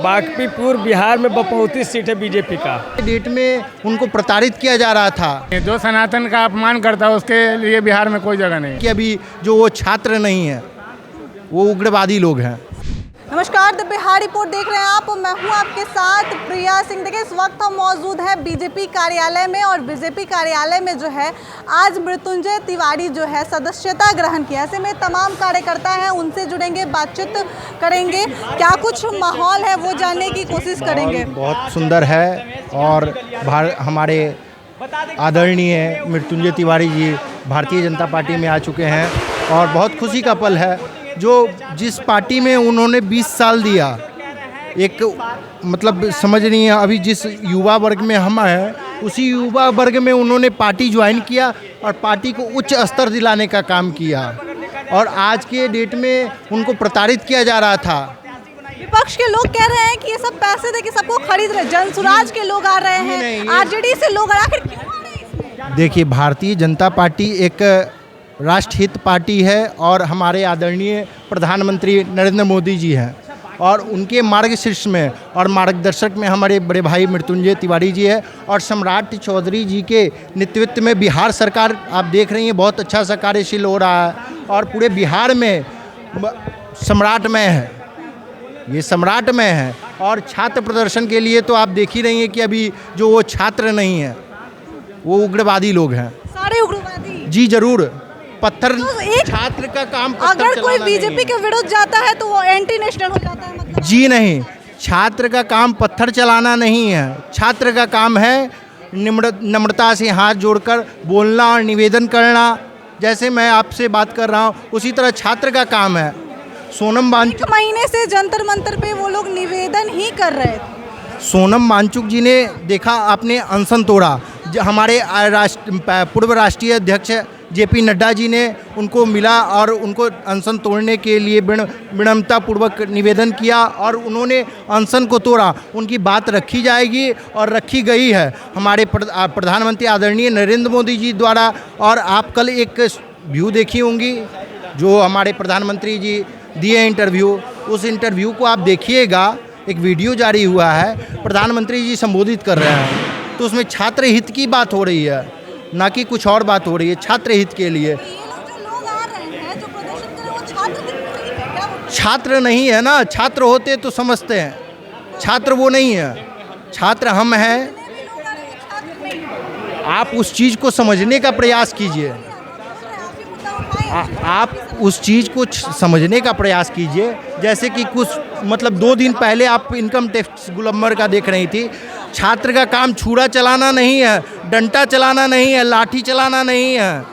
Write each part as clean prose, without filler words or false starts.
बांकीपुर बिहार में बहुमत सीट है बीजेपी का। डेट में उनको प्रताड़ित किया जा रहा था। जो सनातन का अपमान करता है उसके लिए बिहार में कोई जगह नहीं कि अभी जो वो छात्र नहीं है, वो उग्रवादी लोग हैं। नमस्कार, द बिहार रिपोर्ट देख रहे हैं आप। मैं हूं आपके साथ प्रिया सिंह। देखिए, इस वक्त हम मौजूद हैं बीजेपी कार्यालय में और बीजेपी कार्यालय में जो है आज मृत्युंजय तिवारी जो है सदस्यता ग्रहण किया। ऐसे में तमाम कार्यकर्ता हैं, उनसे जुड़ेंगे, बातचीत करेंगे, क्या कुछ माहौल है वो जानने की कोशिश करेंगे। बहुत सुंदर है और हमारे आदरणीय मृत्युंजय तिवारी जी भारतीय जनता पार्टी में आ चुके हैं और बहुत खुशी का पल है। जो जिस पार्टी में उन्होंने 20 साल दिया, एक मतलब समझ नहीं है, अभी जिस युवा वर्ग में हम हैं उसी युवा वर्ग में उन्होंने पार्टी ज्वाइन किया और पार्टी को उच्च स्तर दिलाने का काम किया और आज के डेट में उनको प्रताड़ित किया जा रहा था। विपक्ष के लोग कह रहे हैं कि ये सब पैसे दे के सबको खरीद रहे, जनसुराज के लोग आ रहे हैं, आरजेडी से लोग आखिर क्यों आ रहे हैं? देखिए, भारतीय जनता पार्टी एक राष्ट्रहित पार्टी है और हमारे आदरणीय प्रधानमंत्री नरेंद्र मोदी जी हैं और उनके मार्गशीर्ष में और मार्गदर्शक में हमारे बड़े भाई मृत्युंजय तिवारी जी है और सम्राट चौधरी जी के नेतृत्व में बिहार सरकार आप देख रही हैं बहुत अच्छा सा कार्यशील हो रहा है और पूरे बिहार में सम्राटमय है, ये सम्राटमय है। और छात्र प्रदर्शन के लिए तो आप देख ही रही हैं कि अभी जो वो छात्र नहीं है, वो उग्रवादी लोग हैं। सारे उग्रवादी? जी जरूर। पत्थर तो छात्र का काम पत्थर अगर कोई बीजेपी के विरुद्ध जाता है तो वो एंटी नेशनल हो जाता है, मतलब? जी नहीं, छात्र का काम पत्थर चलाना नहीं है। छात्र का काम है नम्रता से हाथ जोड़कर बोलना और निवेदन करना। जैसे मैं आपसे बात कर रहा हूँ उसी तरह छात्र का काम है। सोनम वांगचुक, 1 महीने से जंतर मंतर पे वो लोग निवेदन ही कर रहे थे। सोनम वांगचुक जी ने देखा, आपने अनशन तोड़ा। हमारे पूर्व राष्ट्रीय अध्यक्ष जेपी नड्डा जी ने उनको मिला और उनको अनशन तोड़ने के लिए विनम्रतापूर्वक निवेदन किया और उन्होंने अनशन को तोड़ा। उनकी बात रखी जाएगी और रखी गई है हमारे प्रधानमंत्री आदरणीय नरेंद्र मोदी जी द्वारा। और आप कल एक व्यू देखी होंगी जो हमारे प्रधानमंत्री जी दिए इंटरव्यू, उस इंटरव्यू को आप देखिएगा। एक वीडियो जारी हुआ है, प्रधानमंत्री जी संबोधित कर रहे हैं तो उसमें छात्र हित की बात हो रही है, ना कि कुछ और बात हो रही है। छात्र हित के लिए छात्र नहीं है ना, छात्र होते तो समझते हैं, छात्र वो नहीं है, छात्र हम हैं। आप उस चीज़ को समझने का प्रयास कीजिए, आप उस चीज़ को समझने का प्रयास कीजिए। जैसे कि कुछ मतलब 2 दिन पहले आप इनकम टैक्स गुलम्बर का देख रही थी। छात्र का काम छुरा चलाना नहीं है, डंडा चलाना नहीं है, लाठी चलाना नहीं है।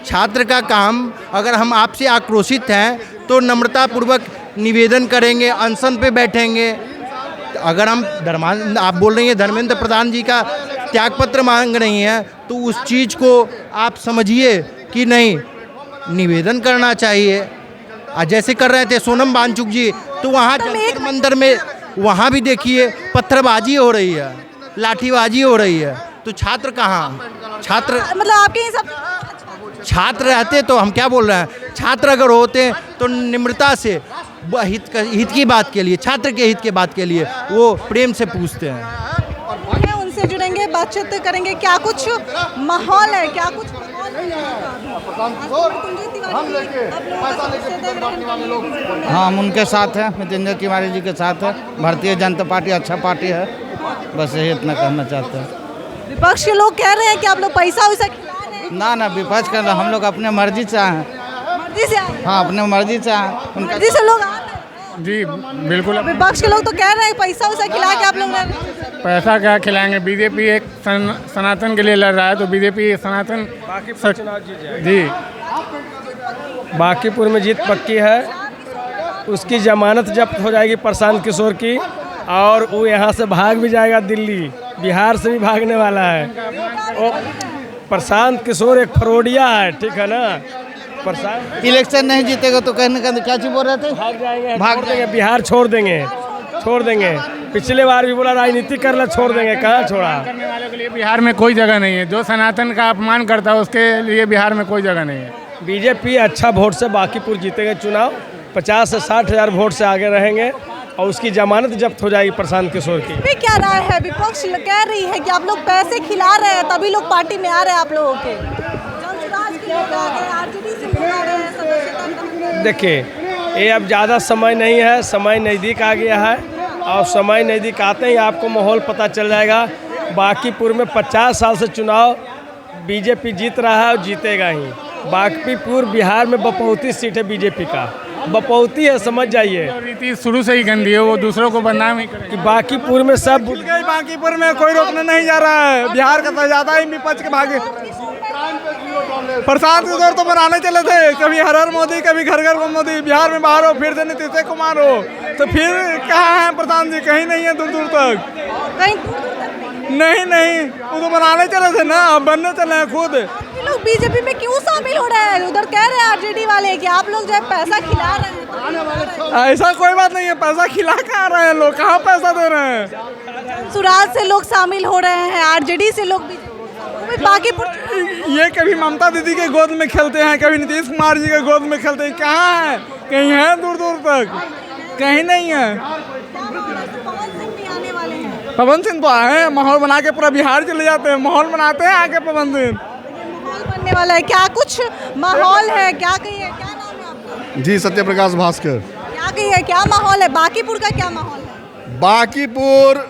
छात्र का काम, अगर हम आपसे आक्रोशित हैं तो नम्रतापूर्वक निवेदन करेंगे, अनशन पे बैठेंगे। अगर हम आप बोल रही हैं धर्मेंद्र प्रधान जी का त्यागपत्र मांग रही हैं तो उस चीज़ को आप समझिए कि नहीं, निवेदन करना चाहिए। जैसे कर रहे थे सोनम वांगचुक जी, तो वहाँ जंतर मंदिर में वहाँ भी देखिए पत्थरबाजी हो रही है, लाठीबाजी हो रही है। तो छात्र कहाँ? छात्र मतलब आपके हिसाब छात्र रहते तो हम क्या बोल रहे हैं, छात्र अगर होते तो निम्रता से हित की बात के लिए, छात्र के हित के बात के लिए वो प्रेम से पूछते हैं। उनसे जुड़ेंगे, बातचीत करेंगे, क्या कुछ माहौल है, क्या कुछ हाँ, हम उनके साथ हैं, मृत्युंजय तिवारी जी के साथ है। भारतीय जनता पार्टी अच्छा पार्टी है, बस यही इतना कहना चाहते हैं। विपक्ष के लोग कह रहे हैं कि आप लोग पैसा वैसा खिला रहे हैं। ना विपक्ष का हम लोग अपने मर्जी से आए हैं। मर्जी से आए? हाँ, अपने मर्जी से आए, मर्जी से लोग आ रहे हैं। जी बिल्कुल। विपक्ष के लोग तो कह रहे हैं पैसा वैसा खिला के आप लोग पैसा क्या खिलाएंगे? बीजेपी एक सनातन के लिए लड़ रहा है तो बीजेपी सनातन जी बांकीपुर में जीत पक्की है। उसकी जमानत जब्त हो जाएगी प्रशांत किशोर की और वो यहाँ से भाग भी जाएगा दिल्ली, बिहार से भी भागने वाला है। और प्रशांत किशोर एक फरोडिया है, ठीक है ना। प्रशांत इलेक्शन नहीं जीतेगा तो कहने का क्या चीज बोल रहे थे, भाग जाएंगे, भाग देंगे, बिहार छोड़ देंगे। पिछले बार भी बोला राजनीति कर ला, छोड़ देंगे, कहाँ छोड़ा। करने वालों के लिए बिहार में कोई जगह नहीं है। जो सनातन का अपमान करता है उसके लिए बिहार में कोई जगह नहीं है। बीजेपी अच्छा वोट से बांकीपुर जीतेगा चुनाव, 50 से 60 हज़ार वोट से आगे रहेंगे और उसकी जमानत जब्त हो जाएगी प्रशांत किशोर की। भी क्या राय है? विपक्ष कह रही है कि आप लोग पैसे खिला रहे हैं तभी लोग पार्टी में आ रहे हैं आप लोगों के। जनसुराज के लोग आ गए, आरजेडी से लोग आ रहे हैं, सदस्यता। देखिए, ये अब ज़्यादा समय नहीं है, समय नज़दीक आ गया है और समय नज़दीक आते ही आपको माहौल पता चल जाएगा। बांकीपुर में 50 साल से चुनाव बीजेपी जीत रहा है और जीतेगा ही। बांकीपुर बिहार में बपौती सीट है बीजेपी का, बपौती है, समझ जाइए। रीति शुरू से ही गंदी है, वो दूसरों को बदनाम ही करेगी। कि बांकीपुर में सब बांकीपुर में कोई रोकने नहीं जा रहा है। बिहार का तो ज़्यादा ही विपक्ष के भागे। प्रशांत किशोर तो बनाने चले थे, कभी हर हर मोदी, कभी घर घर मोदी। बिहार में बाहर हो, फिर से नीतीश कुमार हो, तो फिर कहाँ हैं प्रशांत जी? कहीं नहीं है, दूर दूर तक कहीं नहीं, वो तो बनाने चले थे ना, अब बनने चले हैं खुद। ये लोग बीजेपी में क्यों शामिल हो रहे हैं? उधर कह रहे हैं आरजेडी वाले कि आप लोग जो है पैसा खिला रहे हैं। ऐसा कोई बात नहीं है, पैसा खिला कहाँ रहे हैं लोग, कहाँ पैसा दे रहे हैं? सुराज से लोग शामिल हो रहे हैं, आरजेडी से लोग बांकीपुर। ये कभी ममता दीदी के गोद में खेलते हैं, कभी नीतीश कुमार जी के गोद में खेलते हैं। कहाँ है? कहीं है दूर दूर तक? कहीं नहीं है। पवन सिंह तो आए, माहौल बना के पूरा बिहार चले जाते हैं, माहौल बनाते हैं आके पवन सिंह। माहौल बनने वाला है क्या? कुछ माहौल है क्या? कहिए, क्या नाम है आपका? जी सत्यप्रकाश भास्कर। क्या कहिए, क्या माहौल है? बांकीपुर का क्या माहौल है? बांकीपुर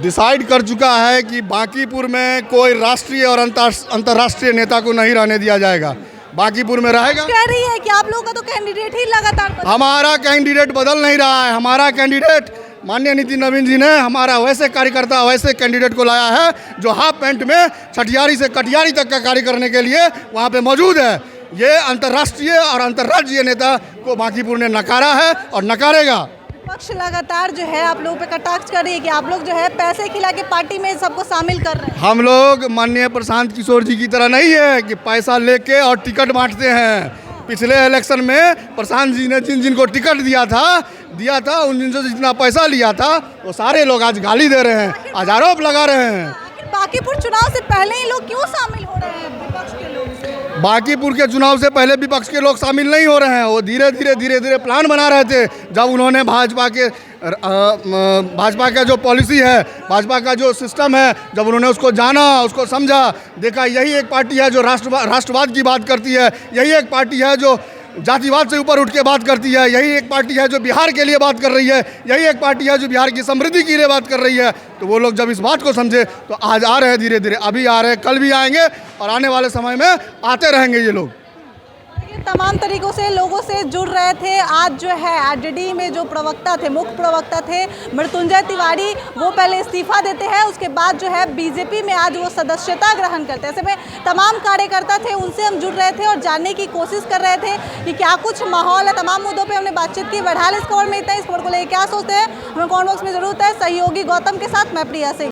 डिसाइड कर चुका है कि बांकीपुर में कोई राष्ट्रीय और अंतर्राष्ट्रीय नेता को नहीं रहने दिया जाएगा। बांकीपुर में रहेगा। कह रही है कि आप लोगों का तो कैंडिडेट ही लगातार हमारा कैंडिडेट बदल नहीं रहा है। हमारा कैंडिडेट माननीय नितिन नवीन जी ने हमारा वैसे कार्यकर्ता, वैसे कैंडिडेट को लाया है जो हाफ पैंट में छठियारी से कटियारी तक का कार्य करने के लिए वहाँ पे मौजूद है। ये अंतर्राष्ट्रीय और अंतर्राज्यीय नेता को बांकीपुर ने नकारा है और नकारेगा। विपक्ष लगातार जो है आप लोगों पे कटाक्ष कर रही है कि आप लोग जो है पैसे खिला के पार्टी में सबको शामिल कर रहे हैं। हम लोग माननीय प्रशांत किशोर जी की तरह नहीं है कि पैसा लेके और टिकट बांटते हैं। पिछले इलेक्शन में प्रशांत जी ने जिन को टिकट दिया था उन जिनसे जितना पैसा लिया था वो सारे लोग आज गाली दे रहे हैं, आज आरोप लगा रहे हैं। बांकीपुर चुनाव से पहले ही लोग क्यों शामिल हो रहे हैं विपक्ष के लोग? बांकीपुर के चुनाव से पहले विपक्ष के लोग शामिल नहीं हो रहे हैं। वो धीरे धीरे प्लान बना रहे थे। जब उन्होंने भाजपा का जो पॉलिसी है, भाजपा का जो सिस्टम है, जब उन्होंने उसको जाना, उसको समझा, देखा यही एक पार्टी है जो राष्ट्रवाद की बात करती है, यही एक पार्टी है जो जातिवाद से ऊपर उठ के बात करती है, यही एक पार्टी है जो बिहार के लिए बात कर रही है, यही एक पार्टी है जो बिहार की समृद्धि के लिए बात कर रही है। तो वो लोग जब इस बात को समझे तो आज आ रहे हैं, धीरे धीरे अभी आ रहे हैं, कल भी आएंगे और आने वाले समय में आते रहेंगे ये लोग। तमाम तरीकों से लोगों से जुड़ रहे थे। आज जो है आरजेडी में जो प्रवक्ता थे, मुख्य प्रवक्ता थे मृत्युंजय तिवारी, वो पहले इस्तीफा देते हैं, उसके बाद जो है बीजेपी में आज वो सदस्यता ग्रहण करते हैं। ऐसे में तमाम कार्यकर्ता थे, उनसे हम जुड़ रहे थे और जानने की कोशिश कर रहे थे कि क्या कुछ माहौल है। तमाम मुद्दों पर हमने बातचीत की। बढ़ाल इस खबर में इतना। इस खबर को लेकर क्या सोचते हैं हमें कमेंट बॉक्स में जरूर है। सहयोगी गौतम के साथ मैं प्रिया सिंह।